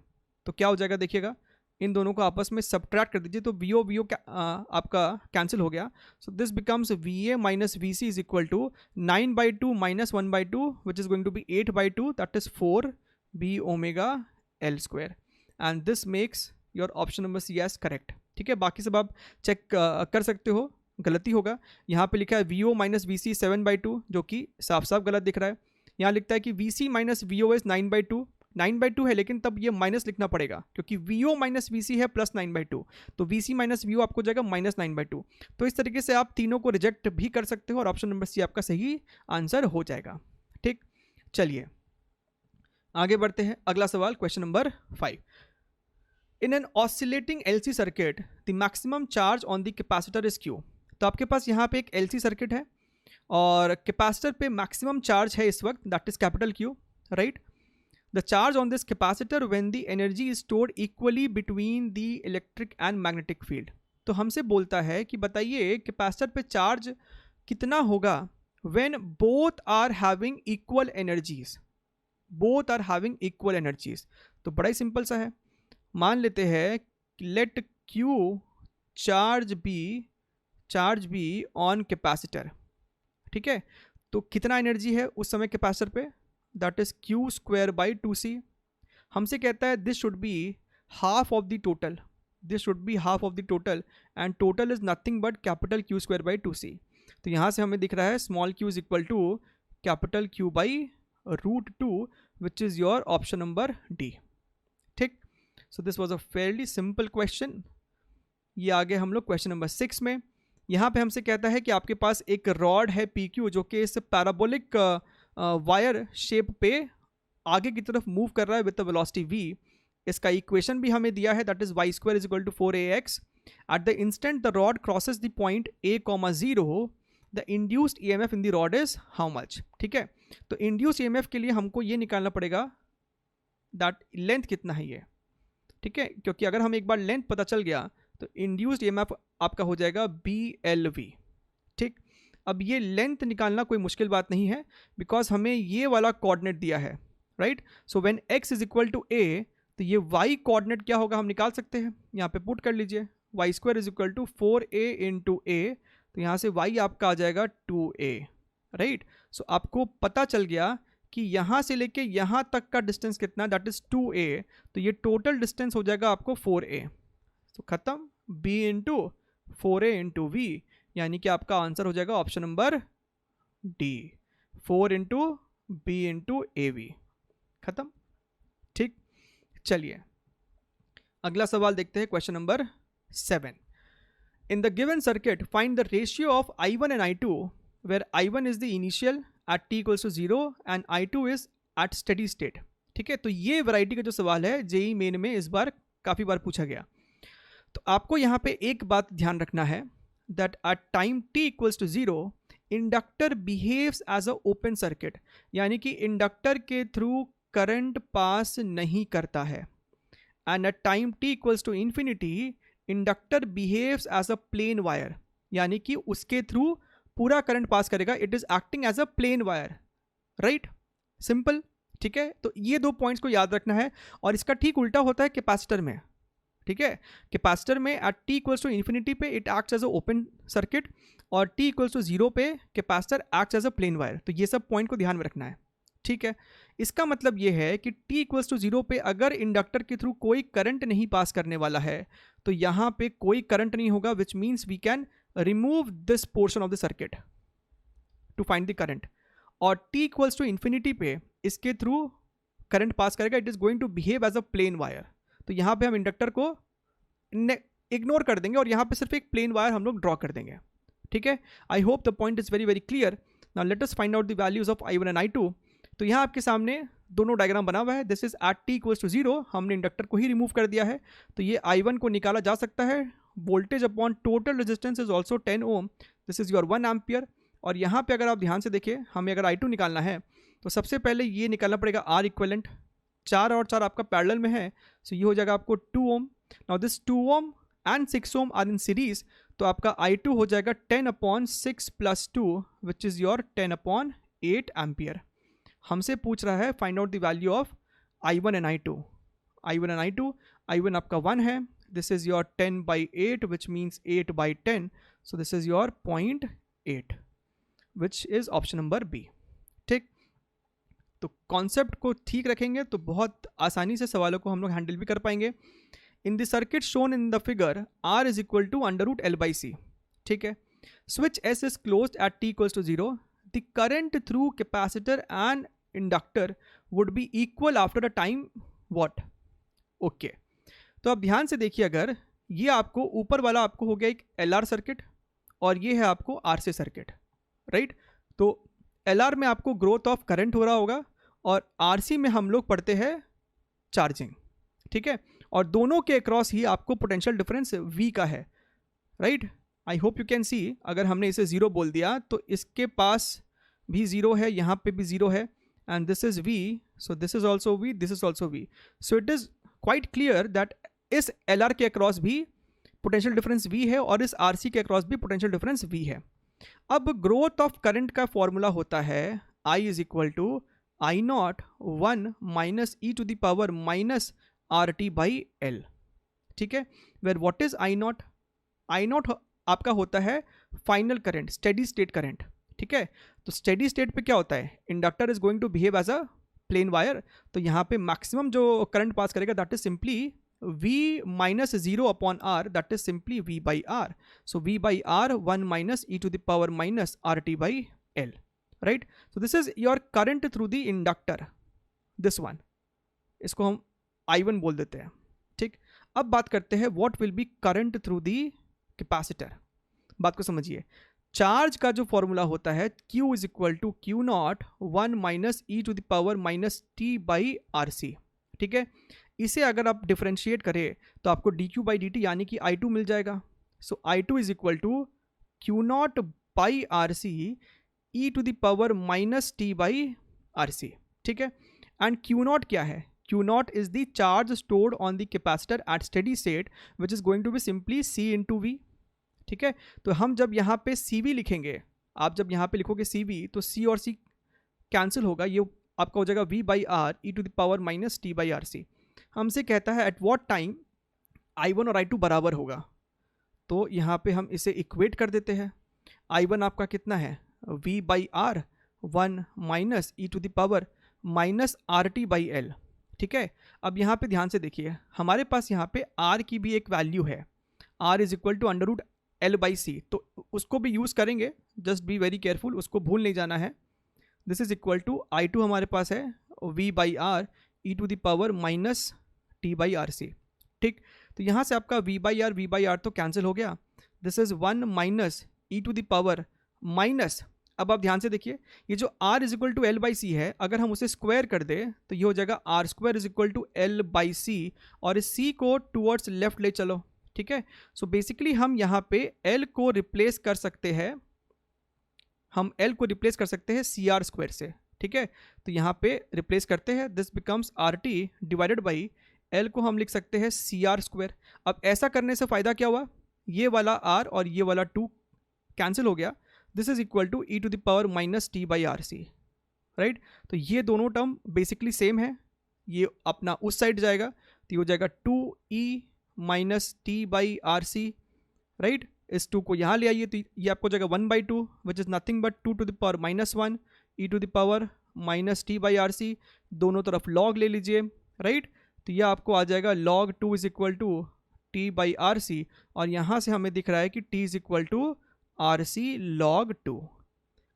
S1: तो क्या हो जाएगा, देखिएगा, इन दोनों को आपस में सब्ट्रैक्ट कर दीजिए तो VO आपका कैंसिल हो गया। So this becomes VA minus VC is equal to 9/2 minus 1/2 which is going to be 8/2, that is 4 B omega L square, and this makes your option number C as correct, ठीक है। बाकी सब आप check कर सकते हो, गलती होगा। यहाँ पे लिखा है VO माइनस VC 7/2 जो कि साफ साफ गलत दिख रहा है। यहाँ लिखता है कि VC माइनस VO इज 9/2 है, लेकिन तब ये माइनस लिखना पड़ेगा क्योंकि VO माइनस VC है प्लस 9/2, तो VC माइनस VO आपको जाएगा माइनस 9/2। तो इस तरीके से आप तीनों को रिजेक्ट भी कर सकते हो और ऑप्शन नंबर C आपका सही आंसर हो जाएगा, ठीक। चलिए आगे बढ़ते हैं, अगला सवाल question number 5। In an oscillating LC circuit the maximum charge on the capacitor is Q। तो आपके पास यहाँ पे एक LC सर्किट है और कैपेसिटर पे मैक्सिमम चार्ज है इस वक्त, that is capital Q, right. The charge on this capacitor when the energy is stored equally between the electric and magnetic field. तो हमसे बोलता है कि बताइए कैपेसिटर पे चार्ज कितना होगा when both are having equal energies, both are having equal energies. तो बड़ा ही सिंपल सा है, मान लेते हैं let Q charge be on capacitor, ठीक है। तो कितना एनर्जी है उस समय कैपेसिटर पे, that is Q square by 2c। हमसे कहता है this should be half of the total, this should be half of the total and total is nothing but capital Q square by 2c। तो यहाँ से हमें दिख रहा है small Q is equal to capital Q by √2 which is your option number D, ठीक। So this was a fairly simple question. ये आगे हम लोग क्वेश्चन नंबर 6 में, यहाँ पे हमसे कहता है कि आपके पास एक रॉड है PQ जो कि इस पैराबोलिक वायर शेप पे आगे की तरफ मूव कर रहा है विद द वेलोसिटी v। इसका इक्वेशन भी हमें दिया है, that is y square is equal to 4ax। At the instant the rod crosses the point a,0 the induced EMF in the rod is how much, ठीक है। तो induced EMF के लिए हमको ये निकालना पड़ेगा दैट लेंथ कितना है ये, ठीक है, क्योंकि अगर हम एक बार लेंथ पता चल गया तो इंड्यूस्ड EMF आपका हो जाएगा BLV, ठीक। अब ये लेंथ निकालना कोई मुश्किल बात नहीं है बिकॉज हमें ये वाला कोऑर्डिनेट दिया है, right. So when x is equal to a, तो ये y कोऑर्डिनेट क्या होगा हम निकाल सकते हैं, यहाँ पे पुट कर लीजिए y square is equal to 4a into a, तो यहाँ से y आपका आ जाएगा 2a, राइट। सो आपको पता चल गया कि यहाँ से लेके यहाँ तक का डिस्टेंस कितना, दैट इज 2a, तो ये टोटल डिस्टेंस हो जाएगा आपको 4a। तो खत्म, b into 4a into v, यानी कि आपका आंसर हो जाएगा option number D, 4 into B into A V, खत्म, ठीक। चलिए अगला सवाल देखते हैं, question number 7। In the given circuit find the ratio of I1 and I2 where I1 is the initial at t equals to 0 and I2 is at steady state, ठीक है। तो ये वैरायटी का जो सवाल है जेई मेन में इस बार काफ़ी बार पूछा गया। तो आपको यहाँ पे एक बात ध्यान रखना है that at time t equals to 0 inductor behaves as a open circuit, यानी कि इंडक्टर के थ्रू करंट पास नहीं करता है। And at time t equals to infinity inductor behaves as a plain wire, यानी कि उसके थ्रू पूरा करंट पास करेगा, it is acting as a plain wire, right, simple, ठीक है। तो ये दो पॉइंट्स को याद रखना है और इसका ठीक उल्टा होता है कैपेसिटर में, ठीक है। कैपेसिटर में at t equals to infinity पे it acts as a open circuit और t इक्वल्स टू 0 पे capacitor acts as a plain wire. तो ये सब पॉइंट को ध्यान में रखना है, ठीक है। इसका मतलब ये है कि t इक्वल्स टू 0 पे अगर इंडक्टर के थ्रू कोई करंट नहीं पास करने वाला है तो यहाँ पे कोई करंट नहीं होगा, which means we can remove this portion of the circuit to find the current. और t इक्वल्स टू इन्फिनिटी पे इसके थ्रू करंट पास करेगा, it is going to behave as a plain wire. तो यहाँ पे हम इंडक्टर को इग्नोर कर देंगे और यहाँ पे सिर्फ एक प्लेन वायर हम लोग ड्रॉ कर देंगे, ठीक है। I hope the point is very very clear. Now let us find out the values of I1 and I2। तो यहाँ आपके सामने दोनों डायग्राम बना हुआ है, this is at t equals to 0, हमने इंडक्टर को ही रिमूव कर दिया है। तो ये I1 को निकाला जा सकता है, voltage upon total resistance is also 10 ohm, this is your 1 ampere. और यहाँ पे अगर आप ध्यान से देखिए, हमें अगर I2 निकालना है तो सबसे पहले ये निकालना पड़ेगा R इक्वलेंट, 4 और 4 आपका पैरेलल में है, सो ये हो जाएगा आपको 2 ohm. Now this 2 ohm and 6 ohm are in series, तो आपका I2 हो जाएगा 10/6 + 2 विच इज़ योर 10/8 एम्पियर। हमसे पूछ रहा है find out the value of I1 and I2। I1 and I2, I1 आपका 1 है, this is your 10/8 which means 8/10, so this is your 0.8 which is option number B, ठीक। तो कॉन्सेप्ट को ठीक रखेंगे तो बहुत आसानी से सवालों को हम लोग हैंडल भी कर पाएंगे। In the circuit shown in the figure R is equal to √L/C, ठीक है। Switch S is closed at t equals to 0, the current through capacitor and inductor would be equal after a time what, okay. तो अब ध्यान से देखिए, अगर ये आपको ऊपर वाला आपको हो गया एक LR सर्किट और ये है आपको RC सर्किट, राइट। तो LR में आपको ग्रोथ ऑफ करंट हो रहा होगा और RC में हम लोग पढ़ते हैं चार्जिंग, ठीक है। और दोनों के अक्रॉस ही आपको पोटेंशियल डिफरेंस V का है, right. I hope you can see, अगर हमने इसे 0 बोल दिया तो इसके पास भी 0 है, यहाँ पे भी 0 है, and this is v, so this is also v, this is also v. So it is quite clear that इस LR के अक्रॉस भी पोटेंशियल डिफरेंस v है और इस RC के अक्रॉस भी पोटेंशियल डिफरेंस v है. अब ग्रोथ ऑफ करंट का फॉर्मूला होता है I is equal to I naught 1 minus E to the power minus RT by L. ठीक है, where what is I naught? I naught आपका होता है final current, steady state current. ठीक है, तो स्टेडी स्टेट पे क्या होता है, inductor is going to behave as a plain wire, तो यहाँ पे मैक्सिमम जो करंट पास करेगा that is simply v minus 0 upon r, that is simply v by r. So v by r 1 minus e to the power minus RT by L. Right, so this is your current through the inductor, this one, इसको हम I1 बोल देते हैं. ठीक, अब बात करते हैं what will be current through the capacitor. बात को समझिए, चार्ज का जो फॉर्मूला होता है Q is equal to Q naught 1 minus E to the power minus T by RC. ठीक है, इसे अगर आप डिफरेंशिएट करें तो आपको dq बाई dt यानी कि I2 मिल जाएगा. So I2 is equal to Q naught by RC e to the power minus T by RC. ठीक है, एंड क्यू नॉट क्या है? Q naught is the charge stored on the capacitor at steady state, which is going to be simply C into V. ठीक है, तो हम जब यहाँ पे CV लिखेंगे, आप जब यहाँ पे लिखोगे CV तो C और C कैंसिल होगा, ये आपका हो जाएगा V by R E to the power minus T by RC. हमसे कहता है एट वॉट टाइम I1 और I2 बराबर होगा, तो यहाँ पे हम इसे इक्वेट कर देते हैं. I1 आपका कितना है, V by R 1 minus E to the power minus RT by L. ठीक है, अब यहाँ पे ध्यान से देखिए, हमारे पास यहाँ पे R की भी एक वैल्यू है, R is equal to under root L by C, तो उसको भी यूज़ करेंगे, जस्ट बी वेरी केयरफुल, उसको भूल नहीं जाना है. This is equal to I2 हमारे पास है V by R E to the power minus T by RC. ठीक, तो यहाँ से आपका V बाई R तो कैंसिल हो गया. This is 1 minus E to the power minus, अब आप ध्यान से देखिए, ये जो R is equal to L by C है, अगर हम उसे स्क्वायर कर दें तो ये हो जाएगा R square is equal to L by C, और इस C को टूवर्ड्स लेफ्ट ले चलो. ठीक है, सो बेसिकली हम यहाँ पे L को रिप्लेस कर सकते हैं, हम L को रिप्लेस कर सकते हैं CR स्क्वायर से. ठीक है, तो यहाँ पे रिप्लेस करते हैं, this becomes RT divided by L को हम लिख सकते हैं CR स्क्वायर. अब ऐसा करने से फ़ायदा क्या हुआ, ये वाला R और ये वाला 2 कैंसिल हो गया. This is equal to e to the power minus T by RC. Right, तो ये दोनों टर्म बेसिकली सेम है, ये अपना उस साइड जाएगा, तो ये हो जाएगा 2e minus T by RC. Right, इस 2 को यहाँ ले आइए तो ये आपको हो जाएगा 1 by 2 which is nothing but 2 to the power minus 1 e to the power minus T by RC. दोनों तरफ लॉग ले लीजिए. राइट, तो यह आपको आ जाएगा log 2 is equal to t by RC, और यहाँ से हमें दिख रहा है कि t is equal to RC log 2.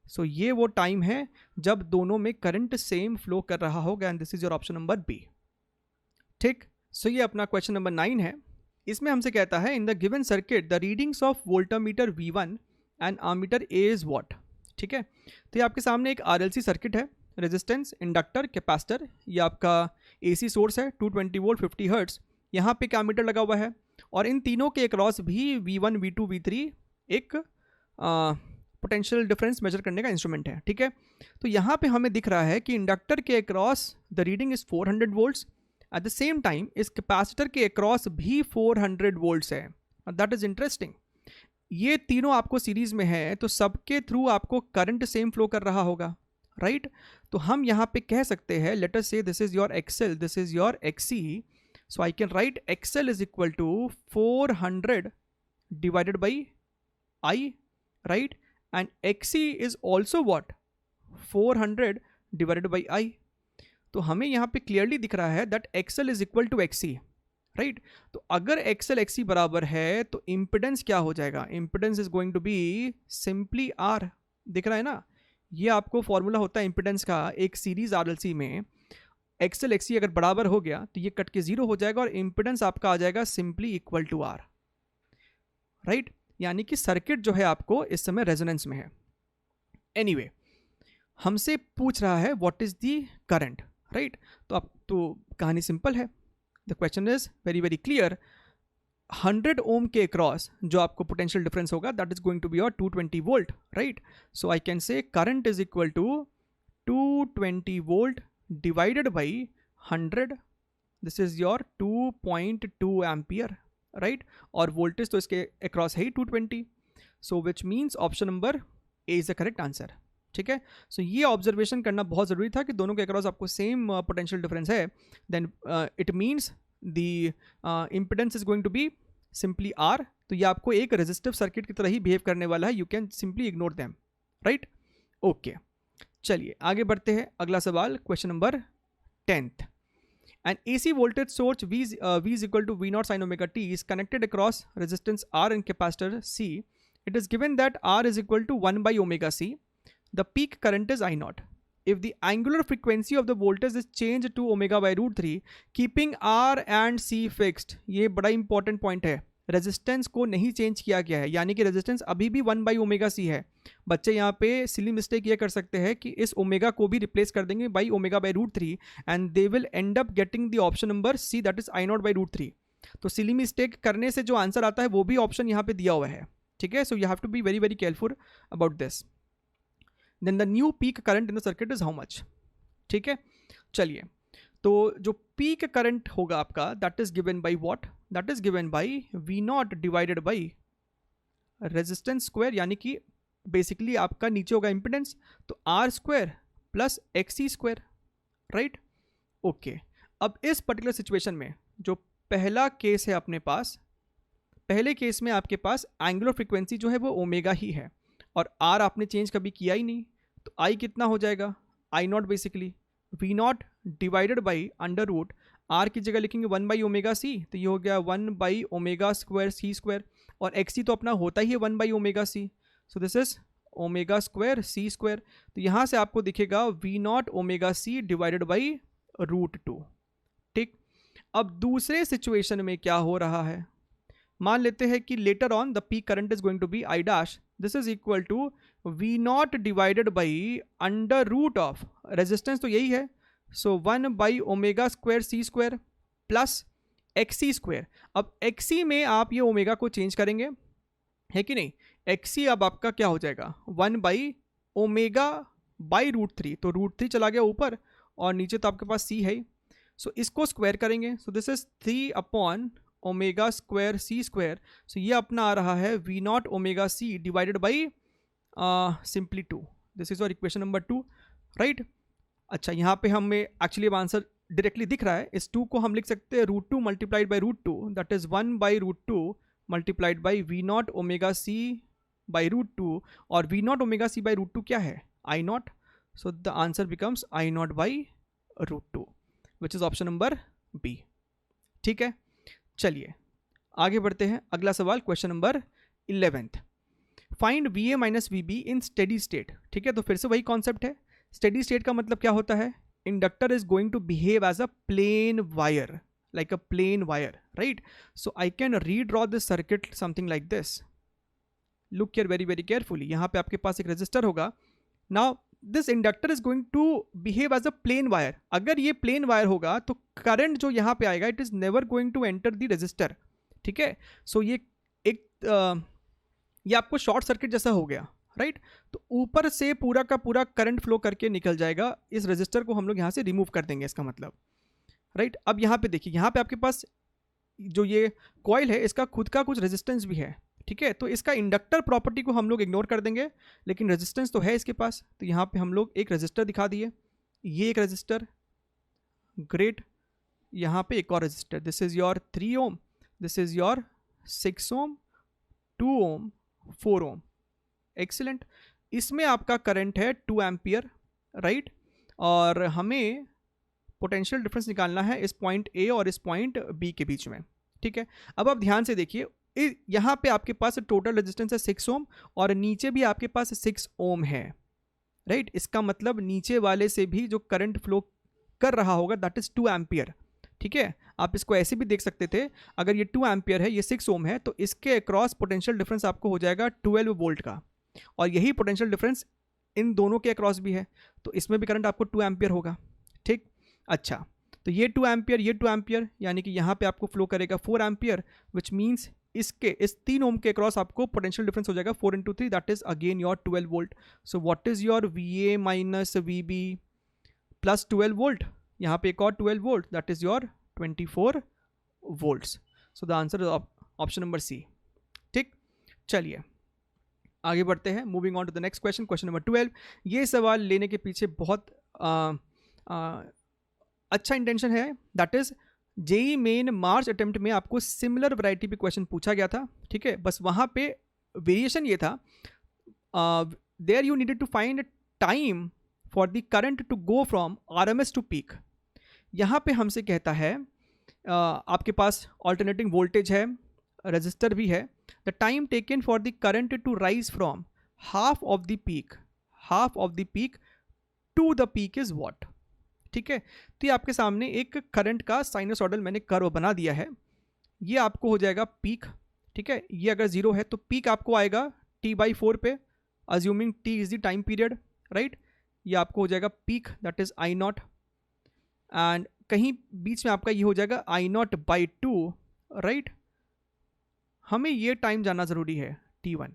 S1: So ये वो टाइम है जब दोनों में करंट सेम फ्लो कर रहा होगा, and this is your option number B. ठीक, सो ये अपना क्वेश्चन नंबर 9 है. इसमें हमसे कहता है इन the given circuit the readings of voltameter V1 and ammeter A is what. ठीक है, तो ये आपके सामने एक RLC सर्किट है, रेजिस्टेंस, इंडक्टर, कैपेसिटर, ये आपका AC सोर्स है 220 वोल्ट 50 हर्ट्स. यहाँ पे एक एमीटर लगा हुआ है, और इन तीनों के अक्रॉस भी V1 V2 V3 एक पोटेंशियल डिफरेंस मेजर करने का इंस्ट्रूमेंट है. ठीक है, तो यहाँ पे हमें दिख रहा है कि इंडक्टर के across the reading is 400 volts, at the same time इस कैपेसिटर के अक्रॉस भी 400 वोल्ट्स है. दैट इज इंटरेस्टिंग, ये तीनों आपको सीरीज में है, तो सबके थ्रू आपको करंट सेम फ्लो कर रहा होगा. राइट, तो हम यहाँ पे कह सकते हैं, let us say this is your XL, this is your XC, so I can write XL is equal to 400 divided by I. Right, and XC is also what, 400 divided by I. तो हमें यहाँ पे clearly दिख रहा है that XL is equal to XC. Right, तो अगर XL XC बराबर है तो इम्पिडेंस क्या हो जाएगा, impedance is going to be simply R. दिख रहा है ना, ये आपको फॉर्मूला होता है इम्पिडेंस का एक सीरीज RLC में. XL XC अगर बराबर हो गया तो ये कट के 0 हो जाएगा, और इम्पिडेंस आपका आ जाएगा simply equal to R. Right, यानी कि सर्किट जो है आपको इस समय रेजोनेंस में है. एनीवे, हमसे पूछ रहा है what is the current. Right, तो अब तो कहानी सिंपल है, the question is very very clear. 100 ohm के अक्रॉस जो आपको पोटेंशियल डिफरेंस होगा that is going to be your 220 volt, right? So I can say current is equal to 220 volt divided by 100, this is your 2.2 ampere, right? और voltage तो इसके across है ही 220, so which means option number A is the correct answer, ठीक है? सो ये observation करना बहुत ज़रूरी था कि दोनों के अक्रॉस आपको सेम पोटेंशियल डिफरेंस है, then it means the impedance is going to be simply R, तो ये आपको एक रेजिस्टिव सर्किट की तरह ही बिहेव करने वाला है, you can simply ignore them, right? Okay, चलिए आगे बढ़ते हैं। अगला सवाल, question number 10th। An AC voltage source V is equal to V naught sin omega t is connected across resistance R and capacitor C. It is given that R is equal to 1 by omega C. The peak current is I naught. If the angular frequency of the voltage is changed to omega by root 3, keeping R and C fixed, ये बड़ा important point है, resistance को नहीं change किया गया है, यानी कि रेजिस्टेंस अभी भी 1 बाई ओमेगा सी है। बच्चे यहाँ पे सिली मिस्टेक ये कर सकते हैं कि इस ओमेगा को भी रिप्लेस कर देंगे by omega by root 3 and they will end up getting the option number C that is I naught by root 3। तो सिली मिस्टेक करने से जो आंसर आता है वो भी ऑप्शन यहाँ पे दिया हुआ है, ठीक है? So you have to be very very careful about this. Then the new peak current in the circuit is how much, ठीक है? चलिए, तो जो पीक करंट होगा आपका that is given by what, that is given by V naught divided by resistance square, यानी कि basically आपका नीचे होगा इम्पिडेंस, तो R square plus XC square, right? Okay, अब इस पर्टिकुलर सिचुएशन में जो पहला केस है अपने पास, पहले केस में आपके पास एंगुलर फ्रीक्वेंसी जो है वो ओमेगा ही है और आर आपने चेंज कभी किया ही नहीं, तो आई कितना हो जाएगा, I naught basically V naught divided by under root, R की जगह लिखेंगे 1 बाई ओमेगा सी, तो ये हो गया 1 by omega square C square, और एक्स सी तो अपना होता ही है 1 by omega C, so this is omega square C square. तो यहाँ से आपको दिखेगा V naught omega C divided by root 2, ठीक? अब दूसरे सिचुएशन में क्या हो रहा है, मान लेते हैं कि later on the peak current is going to be I dash, this is equal to V naught divided by under root of, resistance तो यही है, so 1 by omega square C square plus XC square. अब XC में आप ये omega को change करेंगे, है कि नहीं? एक्सी अब आपका क्या हो जाएगा, 1 बाई ओमेगा बाई रूट 3, तो रूट 3 चला गया ऊपर और नीचे तो आपके पास सी है ही, सो इसको स्क्वायर करेंगे, so this is 3 upon omega square C square, so ये अपना आ रहा है V naught omega C divided by simply 2, this is और इक्वेशन नंबर 2, राइट? अच्छा, यहाँ पे हमें एक्चुअली आंसर डायरेक्टली दिख रहा है, इस 2 को हम लिख सकते हैं root 2 multiplied by root 2, that is 1 by root 2 multiplied by V naught omega C by root 2, और V naught omega C by root 2 क्या है, I naught, so the answer becomes I naught by root 2 which is option number B, ठीक है? चलिए आगे बढ़ते हैं। अगला सवाल, question number 11th। Find V A minus V B in steady state, ठीक है? तो फिर से वही कॉन्सेप्ट है, स्टेडी स्टेट का मतलब क्या होता है, inductor is going to behave as a plain wire, like a plain wire, right? So I can redraw this circuit something like this. Look here very very carefully. यहाँ पे आपके पास एक resistor होगा. Now this inductor is going to behave as a plain wire. अगर ये plain wire होगा तो current जो यहाँ पे आएगा it is never going to enter the resistor, ठीक है? So ये एक ये आपको शॉर्ट सर्किट जैसा हो गया, राइट? तो ऊपर से पूरा का पूरा करंट फ्लो करके निकल जाएगा, इस रेजिस्टर को हम लोग यहाँ से रिमूव कर देंगे, इसका मतलब, राइट? अब यहाँ पे देखिए, यहाँ पे आपके पास जो ये कॉइल है इसका खुद का कुछ रेजिस्टेंस भी है, ठीक है? तो इसका इंडक्टर प्रॉपर्टी को हम लोग इग्नोर कर देंगे, लेकिन रेजिस्टेंस तो है इसके पास, तो यहाँ पे हम लोग एक रेजिस्टर दिखा दिए, ये एक रेजिस्टर, ग्रेट, यहाँ पे एक और resistor, this is your 3 ohm, this is your 6 ohm, 2 ohm, 4 ohm, excellent. इसमें आपका करंट है 2 एम्पियर, राइट? और हमें पोटेंशियल डिफरेंस निकालना है इस पॉइंट ए और इस पॉइंट बी के बीच में, ठीक है? अब आप ध्यान से देखिए, यहाँ पे आपके पास टोटल रेजिस्टेंस है 6 ओम और नीचे भी आपके पास 6 ओम है, राइट? इसका मतलब नीचे वाले से भी जो करंट फ्लो कर रहा होगा दैट इज 2 एम्पियर, ठीक है? आप इसको ऐसे भी देख सकते थे, अगर ये 2 एम्पियर है, ये 6 ओम है, तो इसके अक्रॉस पोटेंशियल डिफरेंस आपको हो जाएगा 12 वोल्ट का, और यही पोटेंशियल डिफरेंस इन दोनों के अक्रॉस भी है, तो इसमें भी करंट आपको 2 एम्पियर होगा, ठीक? अच्छा, तो ये 2 एम्पियर, ये 2 एम्पियर, यानी कि यहाँ पे आपको फ्लो करेगा 4 एम्पियर, विच मीन्स इस 3 ओम के क्रॉस आपको पोटेंशियल डिफरेंस हो जाएगा 4 into 3, that is again your 12 volt. So what is your VA minus VB plus 12 volt, यहाँ पे एक और 12 volt, that is your 24 volts. So the answer is option number C. ठीक, चलिए आगे बढ़ते हैं. Moving on to the next question, question number 12. ये सवाल लेने के पीछे बहुत अच्छा इंटेंशन है. That is JEE Main March attempt में आपको सिमिलर वैरायटी पे क्वेश्चन पूछा गया था. ठीक है, बस वहाँ पे वेरिएशन ये था, there you needed to find time for the current to go from RMS to peak. यहाँ पे हमसे कहता है आपके पास ऑल्टरनेटिंग वोल्टेज है, रजिस्टर भी है. The time taken for the current to rise from half of the peak to the peak is what. ठीक है, तो ये आपके सामने एक करंट का साइनसॉइडल मैंने कर्व बना दिया है. ये आपको हो जाएगा पीक. ठीक है, ये अगर 0 है तो पीक आपको आएगा T/4 पे, assuming T is the time period, right. ये आपको हो जाएगा peak, that is I0, and कहीं बीच में आपका ये हो जाएगा I0/2, राइट. हमें ये टाइम जानना ज़रूरी है, T1.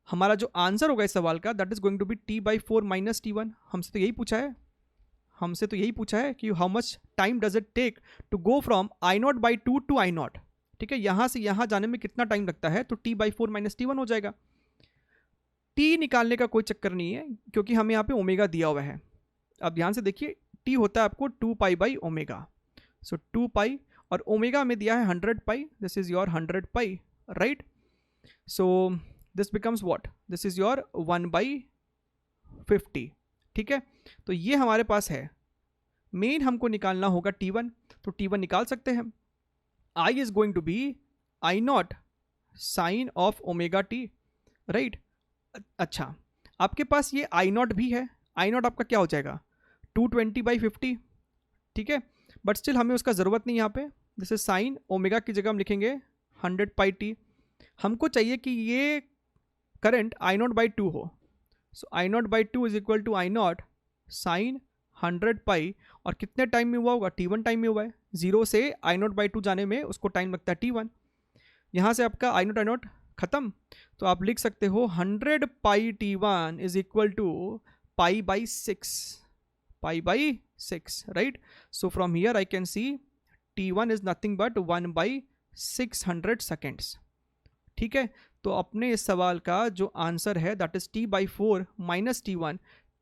S1: हमारा जो आंसर होगा इस सवाल का, that is going to be T/4 minus T1. हमसे तो यही पूछा है कि how much time does it take to go from I0/2 to I0. ठीक है, यहाँ से यहाँ जाने में कितना टाइम लगता है, तो T/4 माइनस T1 हो जाएगा. T निकालने का कोई चक्कर नहीं है, क्योंकि हमें यहाँ पे ओमेगा दिया हुआ है. अब ध्यान से देखिए, T होता है आपको 2π/ω. सो 2π और ओमेगा में दिया है 100π, this is your 100π, right. So this becomes what, this is your 1/50. ठीक है, तो ये हमारे पास है. मेन हमको निकालना होगा T1, तो T1 निकाल सकते हैं. I is going to be I0 sine of omega t, right. अच्छा, आपके पास ये I0 भी है. I0 आपका क्या हो जाएगा 220/50. ठीक है, बट स्टिल हमें उसका ज़रूरत नहीं यहाँ पे. दिस इज साइन ओमेगा की जगह हम लिखेंगे 100πt. हमको चाहिए कि ये करंट I0/2 हो. So I0/2 is equal to I0 sine 100π, और कितने टाइम में हुआ होगा, T1 टाइम में हुआ है. 0 से I0/2 जाने में उसको टाइम लगता है T1. यहाँ से आपका I0 ख़त्म, तो आप लिख सकते हो 100π T1 is equal to π/6, right. So from here I can see T1 is nothing but 1/600 seconds. ठीक है, तो अपने इस सवाल का जो आंसर है that is T/4 minus T1.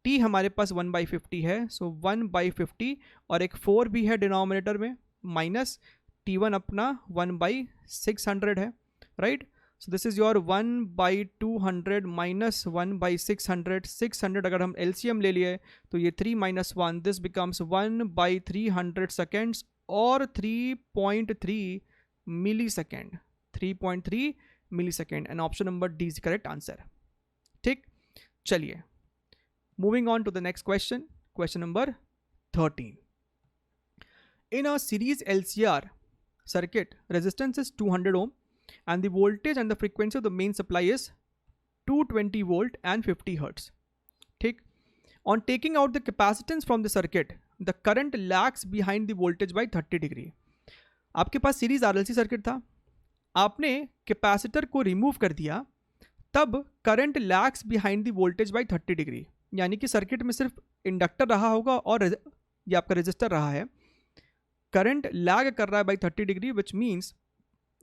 S1: T हमारे पास 1/50 है, सो 1/50 और एक 4 भी है डिनोमिनेटर में, माइनस T1 अपना 1/600 है, right. So this is your 1/200 minus 1/600. 600 अगर हम LCM ले लिए तो ये 3 - 1, दिस बिकम्स 1/300 सेकेंड्स और 3.3 millisecond. 3.3 millisecond, and option number D is correct answer. ठीक, चलिए moving on to the next question, question number 13. In a series LCR circuit, resistance is 200 ohm and the voltage and the frequency of the main supply is 220 volt and 50 hertz. ठीक, on taking out the capacitance from the circuit, the current lags behind the voltage by 30 degree. आपके पास series RLC circuit था, आपने capacitor को remove कर दिया, तब current lags behind the voltage by 30 degree. यानी कि सर्किट में सिर्फ इंडक्टर रहा होगा और ये आपका रेजिस्टर रहा है. करंट लैग कर रहा है बाय 30 डिग्री, विच मीन्स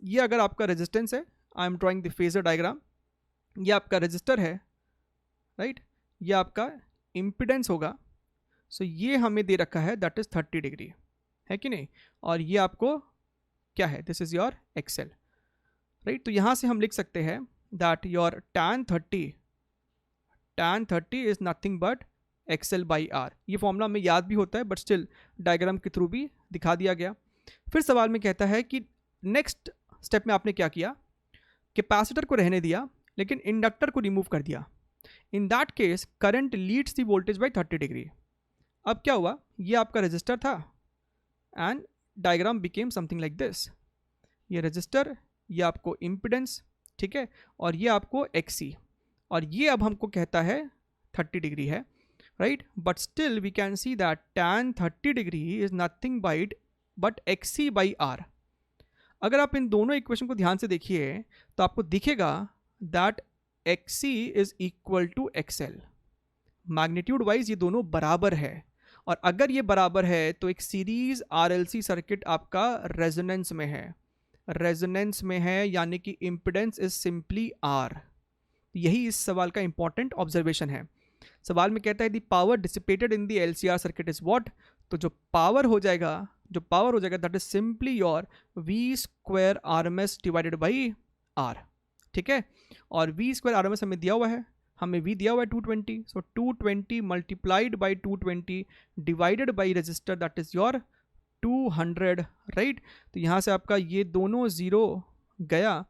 S1: ये अगर आपका रेजिस्टेंस है, I am drawing the phasor diagram, ये आपका रेजिस्टर है, राइट. ये आपका इम्पिडेंस होगा. सो ये हमें दे रखा है दैट इज 30 डिग्री, है कि नहीं. और ये आपको क्या है, this is your XL, right. तो यहाँ से हम लिख सकते हैं that your tan 30 is nothing but XL/R. ये फॉर्मूला हमें याद भी होता है, बट स्टिल डायग्राम के थ्रू भी दिखा दिया गया. फिर सवाल में कहता है कि नेक्स्ट स्टेप में आपने क्या किया, कैपेसिटर को रहने दिया लेकिन इंडक्टर को रिमूव कर दिया. In that case current leads the voltage by 30 degree. अब क्या हुआ, ये आपका रेजिस्टर था and diagram became something like this. ये रेजिस्टर, ये आपको इम्पिडेंस, ठीक है, और ये आपको XC, और ये अब हमको कहता है 30 डिग्री है, right? But still we can see that tan 30 degree is nothing but xc by r. अगर आप इन दोनों इक्वेशन को ध्यान से देखिए तो आपको दिखेगा that xc is equal to xl. Magnitude wise ये दोनों बराबर है, और अगर ये बराबर है तो एक सीरीज RLC सर्किट आपका रेजोनेंस में है. रेजोनेंस में है यानी कि इम्पिडेंस इज सिंपली R. यही इस सवाल का इंपॉर्टेंट ऑब्जर्वेशन है. सवाल में कहता है the power dissipated in the LCR circuit is what. तो जो पावर हो जाएगा that is simply your V square RMS divided by R. ठीक है, और V स्क्वायर RMS हमें दिया हुआ है, हमें V दिया हुआ है 220. सो 220 multiplied by 220 divided by register that is your 200, right. तो यहाँ से आपका ये दोनों ज़ीरो गया,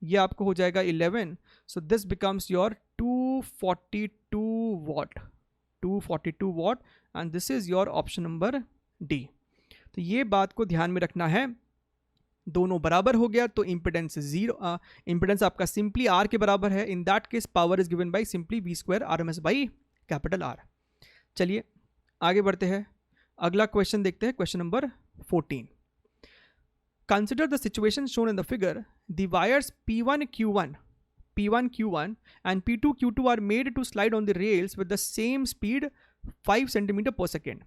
S1: ये आपको हो जाएगा 11. सो this becomes your 242 what, 242 what, and this is your option number D. तो ये बात को ध्यान में रखना है. दोनों बराबर हो गया तो इम्पिडेंस जीरो, इम्पिडेंस आपका सिंपली आर के बराबर है. In that case power is given by simply V square RMS by capital R. चलिए आगे बढ़ते हैं. अगला क्वेश्चन देखते हैं, question number 14. Consider the situation shown in the figure. The wires P1Q1 and P2Q2 are made to slide on the rails with the same speed 5 cm per second.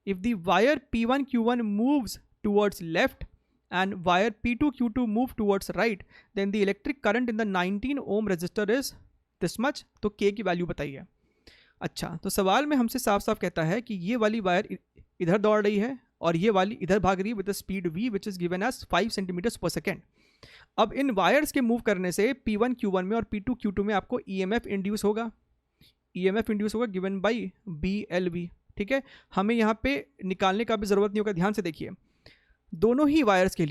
S1: If the wire P1Q1 moves towards left and wire P2Q2 move towards right, then the electric current in the 19 ohm resistor is this much. तो K की value बताइए. अच्छा, तो सवाल में हमसे साफ साफ कहता है कि ये वाली वायर इधर दौड़ रही है और ये वाली इधर भाग रही है with speed V which is given as 5 centimetres per second. अब इन वायर्स के मूव करने से P1Q1 में और P2Q2 में आपको EMF इंड्यूस होगा. EMF इंड्यूस होगा गिवन बाई BLV. ठीक है, हमें यहाँ पे निकालने का भी ज़रूरत नहीं होगा. ध्यान से देखिए, दोनों ही वायर्स के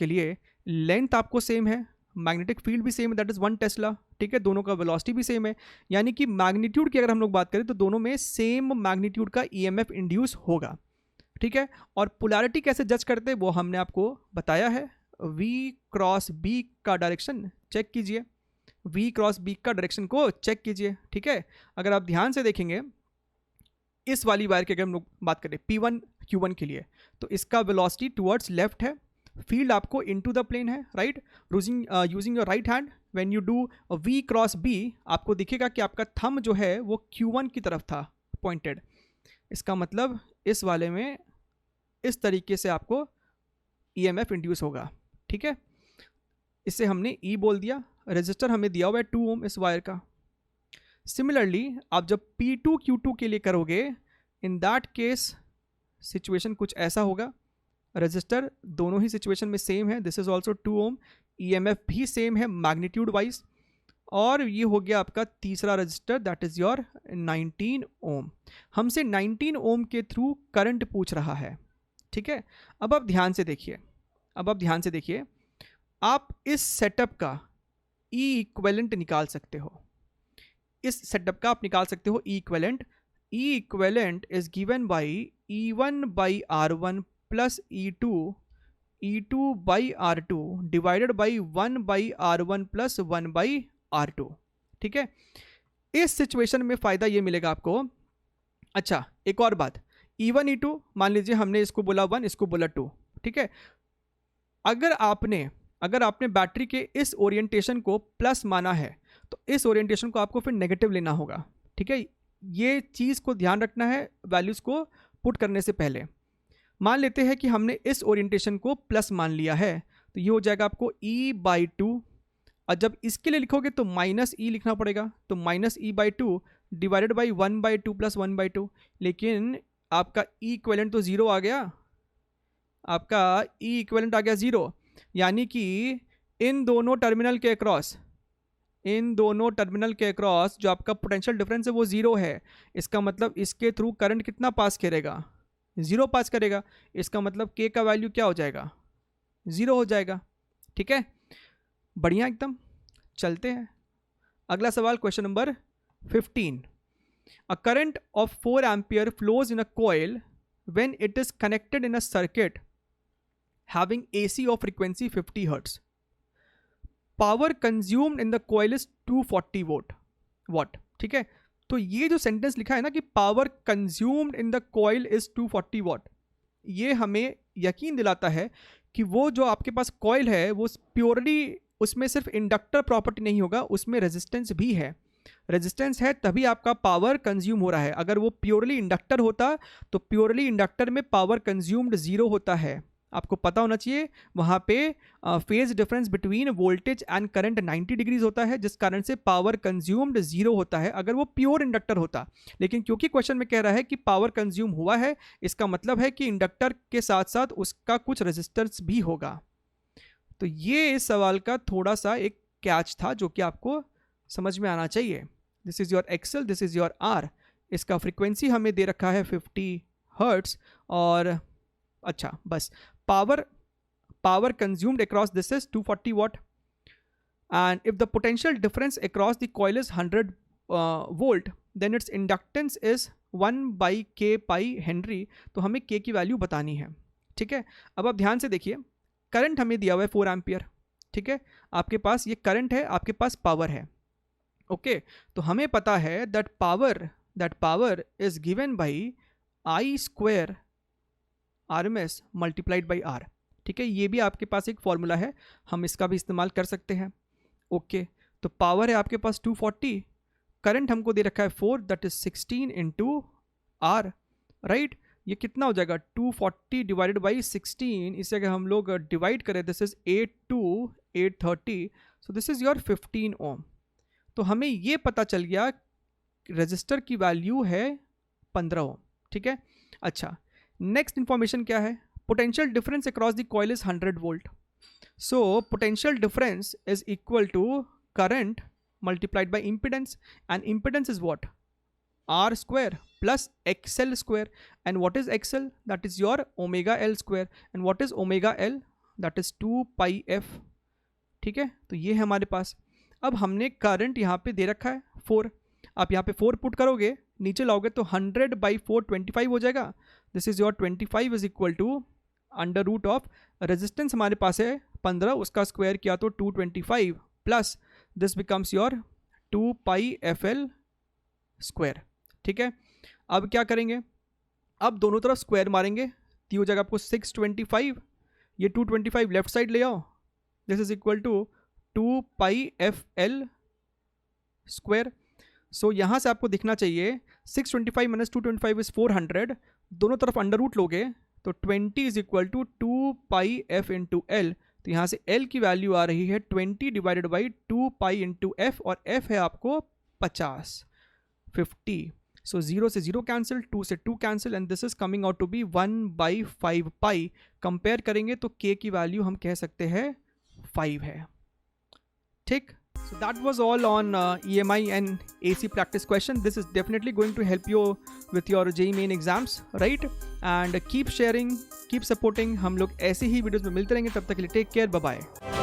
S1: लिए लेंथ आपको सेम है, मैग्नेटिक फील्ड भी सेम है, दैट इज़ 1 टेस्ला. ठीक है, दोनों का वेलोसिटी भी सेम है, यानी कि मैग्नीट्यूड की अगर हम लोग बात करें तो दोनों में सेम मैग्नीट्यूड का EMF इंड्यूस होगा. ठीक है, और पोलैरिटी कैसे जज करते हैं वो हमने आपको बताया है. V क्रॉस B का डायरेक्शन चेक कीजिए, V क्रॉस B का डायरेक्शन को चेक कीजिए. ठीक है, अगर आप ध्यान से देखेंगे इस वाली वायर की अगर हम लोग बात करें P1Q1 के लिए, तो इसका वेलोसिटी टुवर्ड्स लेफ्ट है, फील्ड आपको इनटू द प्लेन है, right. Using your right hand when you do V cross B, आपको दिखेगा कि आपका थंब जो है वो Q1 की तरफ था पॉइंटेड. इसका मतलब इस वाले में इस तरीके से आपको EMF इंड्यूस होगा. ठीक है, इसे हमने E बोल दिया. रेजिस्टर हमें दिया हुआ है 2 ओम इस वायर का. सिमिलरली आप जब P2Q2 के लिए करोगे, इन दैट केस सिचुएशन कुछ ऐसा होगा. रेजिस्टर दोनों ही सिचुएशन में सेम है, this is also 2 ohm, EMF भी सेम है मैग्नीट्यूड वाइज, और ये हो गया आपका तीसरा resistor that is your 19 ohm. हमसे 19 ओम के थ्रू करंट पूछ रहा है. ठीक है, अब आप ध्यान से देखिए, आप इस सेटअप का E इक्वेलेंट निकाल सकते हो. इस सेटअप का आप निकाल सकते हो E equivalent. E equivalent is given by E1 by R1 plus E2 by R2 divided by 1 by R1 plus 1 by R2. ठीक है, इस सिचुएशन में फ़ायदा ये मिलेगा आपको. अच्छा, एक और बात, E1 E2 मान लीजिए हमने इसको बोला 1, इसको बोला 2. ठीक है, अगर आपने बैटरी के इस ओरिएंटेशन को प्लस माना है तो इस ओरिएंटेशन को आपको फिर नेगेटिव लेना होगा. ठीक है, ये चीज़ को ध्यान रखना है वैल्यूज़ को पुट करने से पहले. मान लेते हैं कि हमने इस ओरिएंटेशन को प्लस मान लिया है, तो ये हो जाएगा आपको E/2, और जब इसके लिए लिखोगे तो -E लिखना पड़ेगा, तो -E/2 डिवाइडेड बाई 1/2 प्लस 1/2. लेकिन आपका E इक्वेलेंट तो ज़ीरो आ गया, आपका E इक्वेलेंट आ गया 0, यानी कि इन दोनों टर्मिनल के अक्रॉस जो आपका पोटेंशियल डिफरेंस है वो 0 है. इसका मतलब इसके थ्रू करंट कितना पास करेगा, 0 पास करेगा. इसका मतलब K का वैल्यू क्या हो जाएगा, 0 हो जाएगा. ठीक है, बढ़िया एकदम. चलते हैं अगला सवाल, question number 15. A current of 4 ampere flows in a coil when it is connected in a circuit having AC of frequency 50 Hz. Power consumed in the coil is 240 watt. ठीक है, तो ये जो सेंटेंस लिखा है ना कि power consumed in the coil is 240 what, ये हमें यकीन दिलाता है कि वो जो आपके पास कॉइल है वो प्योरली, उसमें सिर्फ इंडक्टर प्रॉपर्टी नहीं होगा, उसमें रेजिस्टेंस भी है। रेजिस्टेंस है तभी आपका पावर कंज्यूम हो रहा है। अगर वो प्योरली इंडक्टर होता तो प्योरली इंडक्टर में पावर कंज्यूम्ड 0 होता है। आपको पता होना चाहिए वहाँ पे phase difference between voltage and current 90 degrees होता है, जिस कारण से पावर कंज्यूम्ड 0 होता है अगर वो प्योर इंडक्टर होता। लेकिन क्योंकि क्वेश्चन में कह रहा है कि पावर कंज्यूम हुआ है, इसका मतलब है कि इंडक्टर के साथ साथ उसका कुछ रेजिस्टेंस भी होगा। तो ये इस सवाल का थोड़ा सा एक कैच था जो कि आपको समझ में आना चाहिए। This is your XL, this is your R. इसका फ्रीक्वेंसी हमें दे रखा है 50 हर्ट्स। और अच्छा बस, power consumed across this is 240 watt, and if the potential difference across the coil is 100 volt, then its inductance is 1 by k pi Henry। तो हमें k की वैल्यू बतानी है। ठीक है, अब आप ध्यान से देखिए, करंट हमें दिया हुआ है 4 एम्पियर। ठीक है, आपके पास ये करंट है, आपके पास पावर है। ओके, तो हमें पता है that power is given by I square RMS multiplied by R। ठीक है, ये भी आपके पास एक फॉर्मूला है, हम इसका भी इस्तेमाल कर सकते हैं। ओके, तो पावर है आपके पास 240, करंट हमको दे रखा है 4, that is 16 into R, right. ये कितना हो जाएगा, 240 डिवाइडेड बाई 16, इसे अगर हम लोग डिवाइड करें, this is 8 to 830, so this is your 15 ओम। तो हमें ये पता चल गया रजिस्टर की वैल्यू है 15 ओम। ठीक है, अच्छा नेक्स्ट इंफॉर्मेशन क्या है, potential difference across the coil is 100 volt. So potential difference is equal to current multiplied by impedance, and impedance is what, R square plus XL square, and what is XL? That is your omega L square, and what is omega L? That is 2 pi f। ठीक है, तो ये है हमारे पास। अब हमने current यहाँ पे दे रखा है 4, आप यहाँ पे 4 पुट करोगे, नीचे लाओगे तो 100 बाई 4 25 हो जाएगा। This is your 25 is equal to under root of resistance हमारे पास है 15, उसका स्क्वायर किया तो 225 plus this becomes your 2 pi F L square. ठीक है, अब क्या करेंगे, अब दोनों तरफ स्क्वायर मारेंगे, तो हो जाएगा आपको 625, ये 225 लेफ्ट साइड ले आओ, this is equal to 2 pi F L square. So यहाँ से आपको दिखना चाहिए 625 माइनस 225 इज 400, दोनों तरफ अंडर रूट लोगे तो 20 is equal to 2 pi F into L. तो यहाँ से एल की वैल्यू आ रही है 20 divided by 2 pi into F, और एफ है आपको 50। सो 0 से 0 कैंसिल, 2 से 2 cancel, and this is coming out to be 1/5 pi. Compare करेंगे तो k की वैल्यू हम कह सकते हैं 5 है। ठीक, so that was all on EMI and AC practice question. This is definitely going to help you with your JEE main exams, right? And keep sharing, keep supporting। हम लोग ऐसे ही वीडियोस में मिलते रहेंगे, तब तक के लिए टेक केयर, बाय बाय।